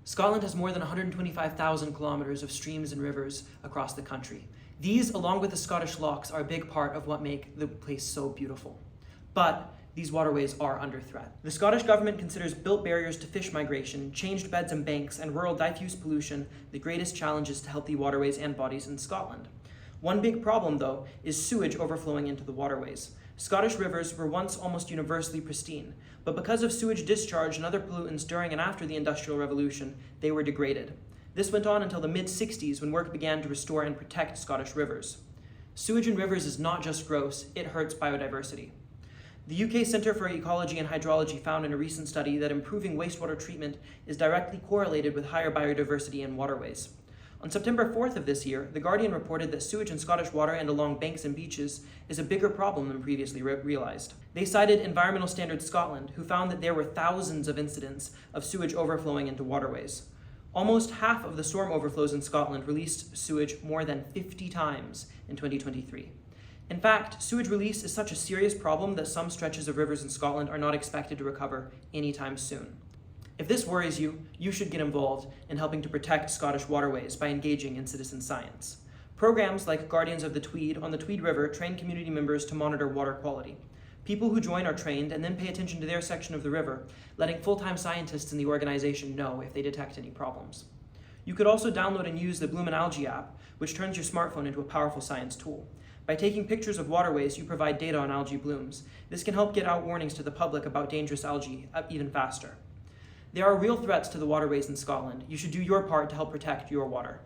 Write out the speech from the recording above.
Scotland has more than 125,000 kilometers of streams and rivers across the country. These, along with the Scottish lochs, are a big part of what make the place so beautiful. But these waterways are under threat. The Scottish government considers built barriers to fish migration, changed beds and banks, and rural diffuse pollution the greatest challenges to healthy waterways and bodies in Scotland. One big problem, though, is sewage overflowing into the waterways. Scottish rivers were once almost universally pristine, but because of sewage discharge and other pollutants during and after the Industrial Revolution, they were degraded. This went on until the mid-60s when work began to restore and protect Scottish rivers. Sewage in rivers is not just gross, it hurts biodiversity. The UK Centre for Ecology and Hydrology found in a recent study that improving wastewater treatment is directly correlated with higher biodiversity in waterways. On September 4th of this year, The Guardian reported that sewage in Scottish water and along banks and beaches is a bigger problem than previously realized. They cited Environmental Standards Scotland, who found that there were thousands of incidents of sewage overflowing into waterways. Almost half of the storm overflows in Scotland released sewage more than 50 times in 2023. In fact, sewage release is such a serious problem that some stretches of rivers in Scotland are not expected to recover anytime soon. If this worries you, you should get involved in helping to protect Scottish waterways by engaging in citizen science. Programs like Guardians of the Tweed on the Tweed River train community members to monitor water quality. People who join are trained and then pay attention to their section of the river, letting full-time scientists in the organization know if they detect any problems. You could also download and use the Bloom and Algae app, which turns your smartphone into a powerful science tool. By taking pictures of waterways, you provide data on algae blooms. This can help get out warnings to the public about dangerous algae even faster. There are real threats to the waterways in Scotland. You should do your part to help protect your water.